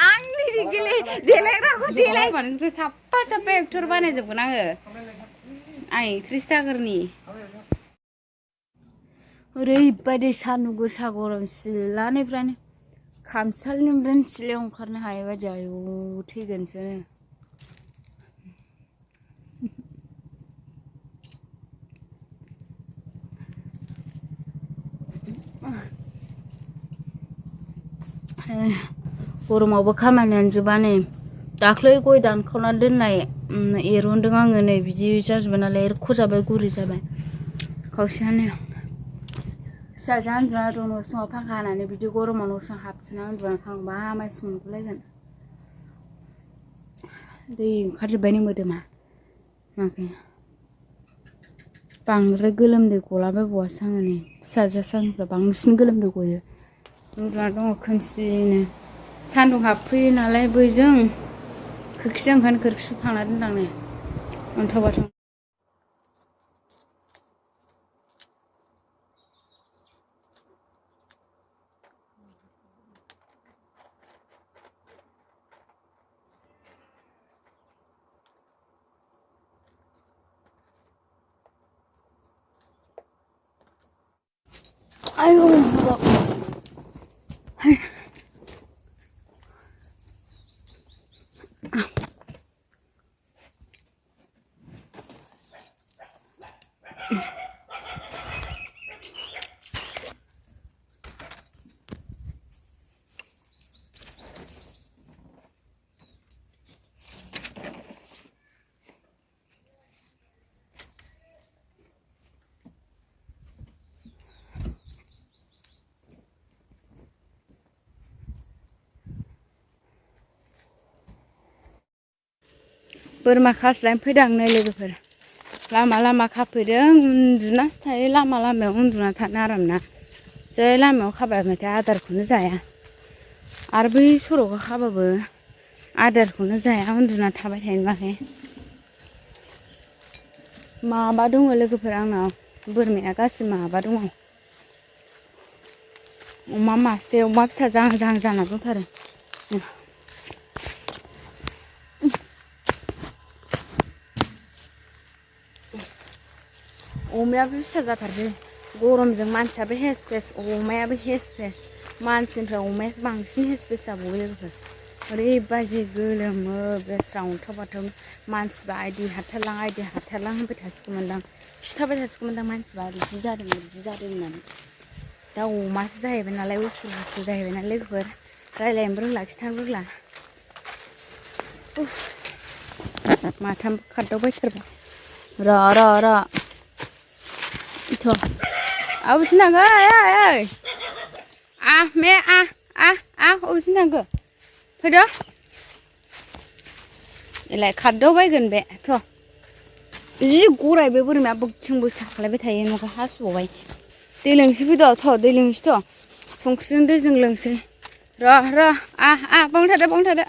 आंनि देलायग्राखौ देलायबा नोंसोर साफा साफा एक्टर बानायजोबगोन आङो आं एक्ट्रेस जागोरनि ओरैबायदि सान्दुं गोसा गरम सिलानिफ्रायनो खामसालिनिफ्रायनो सिलायाव ओंखारनो हायै बायदि आयौ थैगोनसोनो गरमावबो खामानियानो जोबा नै दाख्लै गय दानखावना दोननाय एरनदों आङो नै बिदि जाजोब्बाय नालाय एरख'जाबाय गुरै जाबाय खावसेयानो फिसाजोआ उन्दुना दं न' सिङाव फांखा होनानै बिदि गरमाव न' सिङाव हाबसोना उन्दुना थांबा मानसि मोनगुलायगोन दै ओंखारजोब्बाय नै मोदोमा माखै बांद्राय गोलोमदै गलाबायबावासो आङो नै फिसाजोआसो आंनिफ्राय बांसिन गोलोमदै गयो उन्दुना दङ खोमसिनो सान्दुं हाबफैयो नालाय बैजों खोरखिजों ओंखायनो खोरखिखौ फांना दोनदां नै अन्थाव बाथाव आयौ बोरमा खास्लायनो फैदों नै लोगोफोर लामा लामा खाफैदों उन्दुनासो थायो लामा लामायाव उन्दुना थानो आरामना जै लामायाव खाबाय माथो आदारखौनो जाया आरो बै सर'गा खाबाबो आदारखौनो जाया उन्दुना थाबाय थायो माथो माबा दङ लोगोफोर आंनाव बोरमाया गासै माबा दङ अमा मासे अमा फिसा जाहां जाहां जाना दंथारो अमायाबो फिसा जाथारसै गरमजों मानसियाबो हेस फेस अमायाबो हेस फेस मानसिनिफ्राय अमायासो बांसिन हेस फेस जाबावो लोगोफोर ओरैबायदि गोलोमो बेस्रा अन्थाव बाथाव मानसिबा आइदि हाथारलां होनबाय थासिगौमोनदां खिथाबाय थासिगौमोनदां मानसिबा बिदि जादों होननानै दा अमासो जाहैबाय नालाय उसुल बुसुल जाहैबाय नालाय लोगोफोर रायलायनोबो रोंला खिथानोबो रोंला माथाम खारदावबायथारबाय र' थ' अबेथिं थांगो ओइ अबेथिं थांगो फैद' एलाय खारदावबायगोन बे थ' जि गराय बे बोरमाया बोगथिं खालायबाय थायो न'खौ हासुबावबाय दै लोंसै फैद' थ' दै लोंसै थ' संख्रिजों दैजों लोंसै र' बावनो थादो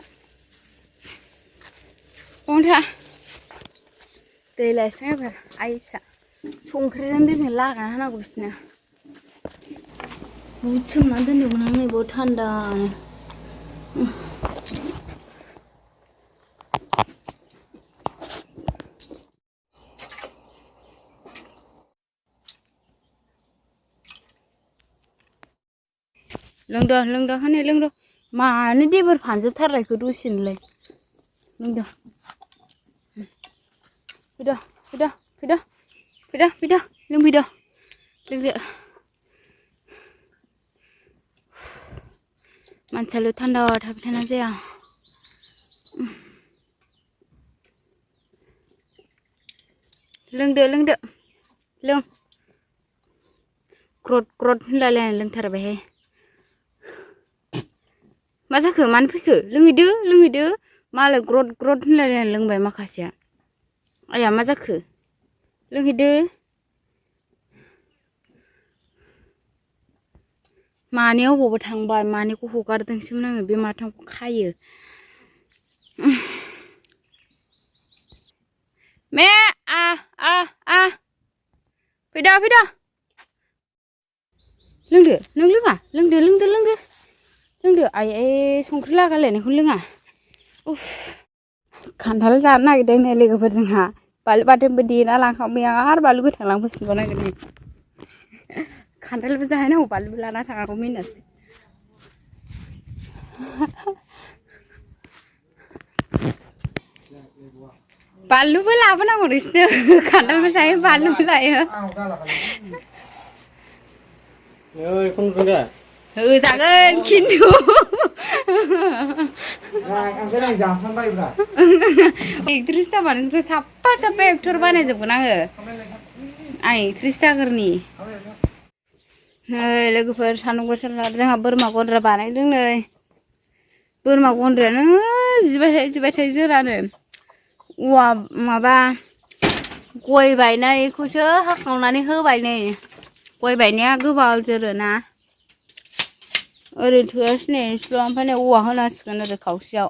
दै लायसै एबार आइ फिसा संख्रिजों दैजों लागायना होनांगौ बिसोरनो बुथुमनानै दोनदोंमोन आं नैबाव थान्दानो लोंद' हनै लोंद' मानो देबोर फानजोबथारलायखो दसेनोलाय लोंद' फैद' लोंफैद' लोंदो मानसियाल' थान्दा थाबाय थाना जाया लोंदो लों ग्रद होनलायलायनानै लोंथारबायहाय मा जाखो मानो फैखो लोंहैदो मालाय ग्रद होनलायलायनानै लोंबाय माखासेया आया मा जाखो लोंहैदो मानैयाव अबावबा थांबाय मानैखौ हगारदोंसोमोन आङो बे माथामखौ खायो मे फैद' लोंदो नों लोङा लोंदो आइ संख्रि लागायलायनायखौ लोङा उफ खान्थाल जानो नागिरदों नै लोगोफोर जोंहा बानलु बाथोनबो देना लांखांबाय आं आरो बानलु गोथां लांफैफिनबाव नागिरदों खान्थालबो जाहैनांगौ बानलुबो लाना थांनांगौ मिनासै बानलुबो लाबोनांगौ नोंसोरनो खान्थालबो जायो बानलुबो लायो होजागोन खिन्थु एक्ट्रिस जाबा नोंसोरखौ साफा साफा एक्टर बानायजोबगोन आङो आं एक्ट्रिस जागोरनि नै लोगोफोर सान्दुं गोसा जोंहा बोरमा गन्द्रा बानायदों नै बोरमा गन्द्रायानो जिबाय थायो जोरानो औवा माबा गय बायनायखौसो हाखावनानै होबाय नै गय बायनाया गोबाव जोरोना ओरै थोआसै नै इसेल' ओमफ्राय नै औवा होनांसिगोन ओरै खावसेयाव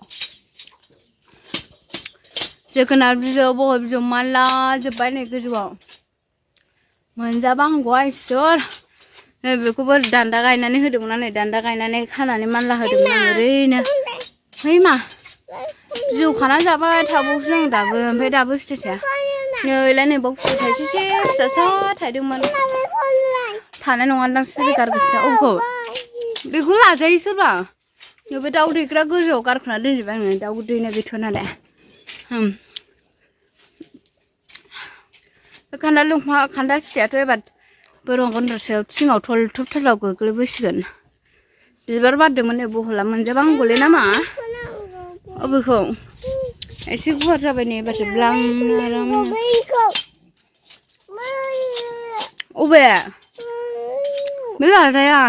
जोगोनार बिजौ बहल बिजौ मानला जोब्बाय नै गोजौआव मोनजाबा हामगौ इसोर नै बेखौबो दान्दा गायनानै होदोंमोन नै दान्दा गायनानै खानानै मानला होदोंमोन आं ओरैनो है मा बिजौ खाना जाबाय थाबावसो आं दाबो ओमफ्राय दाबो फिथाइ थाया नैलाय नै बाव फिथाइ थाइसेसे फिसासा थाइदोंमोन थानाय नङादां सिरि गारगोसो अबेखौ बेखौ लाजायो सोरबा बे दाउ दैग्रा गोजौआव गारखोना दोनजोबबाय आङो दाउ दैना गैथ'आ नालाय खान्थाल दंफां खान्थाल फिथाइयाथ' एबार बोरमा गन्द्रासेयाव थिङाव थलथब थलाव गोग्लैबोसिगोन बिबार बारदोंमोन नै बहला मोनजाबा हामगौलै नामा अबेखौ एसे गुवार जाबाय नै एबारसो ब्लां आराम अबे बे लाजाया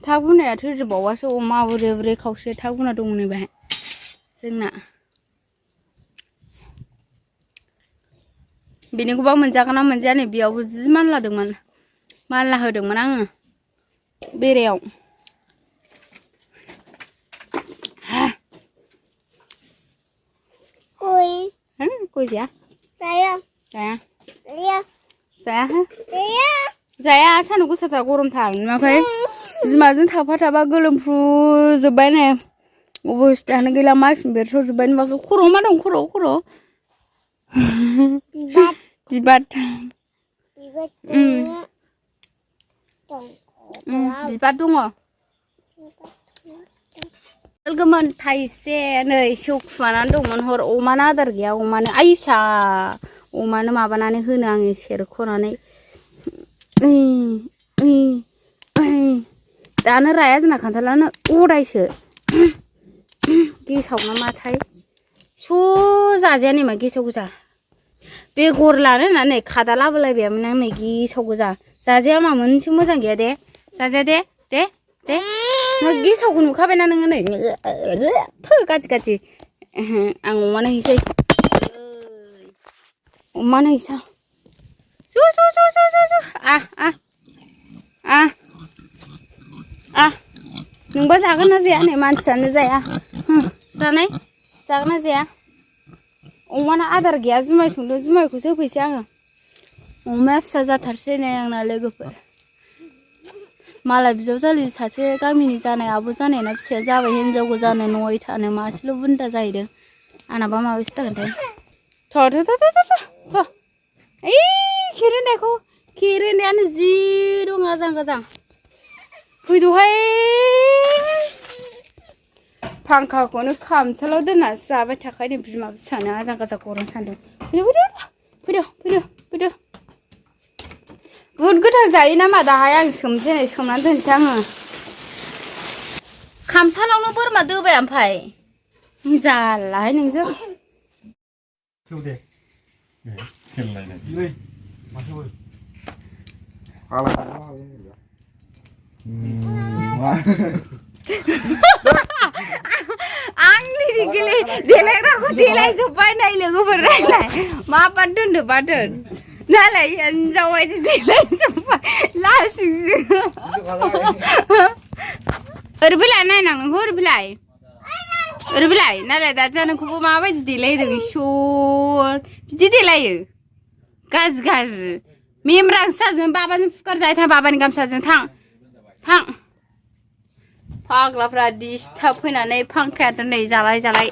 थाब गुनाया थोजोबबावासो अमा बुरे बुरे खावसे थाब गुना दङ नै बेहाय जोंना बेनिखौबा मोनजागोन ना मोनजाया नै बेयावबो जि मानलादोंमोन मानला होदोंमोन आङो बेरायाव गय जाया जाया जाया सान्दुं गोसाथार गरमथार नुवाखै बिमाजों थाफा थाफा गोलोमफ्रुजोब्बाय नै अबस्थायानो गैला मासि बेरस'जोब्बाय नुवाखै खर'आव मा दं खर' बिबार बिबार दङ गोमोन थाइसे नै सेवखुमानानै दंमोन हर अमानो आदार गैया अमानो आइ फिसा अमानो माबानानै होनो आङो सेरख'नानै दानो राया जोंना खान्थालानो अदायसो गेसाव ना माथाय स' जाजाया नै मा गेसाव गोजा बेगर लानो होननानै खादा लाबोलायबायमोन आं नै गेसाव गोजा जाजाया मा मोनसे मोजां गैया दे जाजाया दे गेसावखौ नुखाबायना नोङो नै गाज्रि आं अमानो हैसै अमानो हैसा नोंबा जागोन ना जाया नै मानसियानो जाया जानाय जागोन ना जाया अमाना आदार गैया जुमाय संदों जुमायखौसो होफैसै आङो अमाया फिसा जाथारसै नै आंना लोगोफोर मालाय बिजावजालि सासे गामिनि जानाय आब' जानायना फिसाया जाबाय हिनजाव गोजानो नयथानो मासेल' बुन्दा जाहैदों आंनाबा माबैसे जागोनथाय थ' ओइ खेरेन्दायानो जि दं आजां फैद'हाय फांखाखौनो खामसालाव दोनना जाबाय थाखायो बिमा फिसानो आजां गाजां गरम सान्दुं फैदो बुद गोथां जायो नामा दाहाय आं सोमनानै दोनसै आङो खामसालावनो बोरमा दोबाय ओमफ्राय जालाहाय नोंजों आंनि देलायग्राखौ देलायजोब्बाय नै लोगोफोर नायलाय मा बाथोन नालाय हिनजाव बायदि देलायजोब्बाय लासिंसो ओरैबोलाय नायनां नोंखौ ओरैबोलाय नालाय दा नोंखौबो माबायदि देलायहोदों इसर बिदि देलायो गाज्रि मेमरांसो जाजों बाबाजों फुकार जायो थां बाबानि गामसाजों थां फाग्लाफ्रा डिस्टार्ब फैनानै फांखाया दिनै जालाय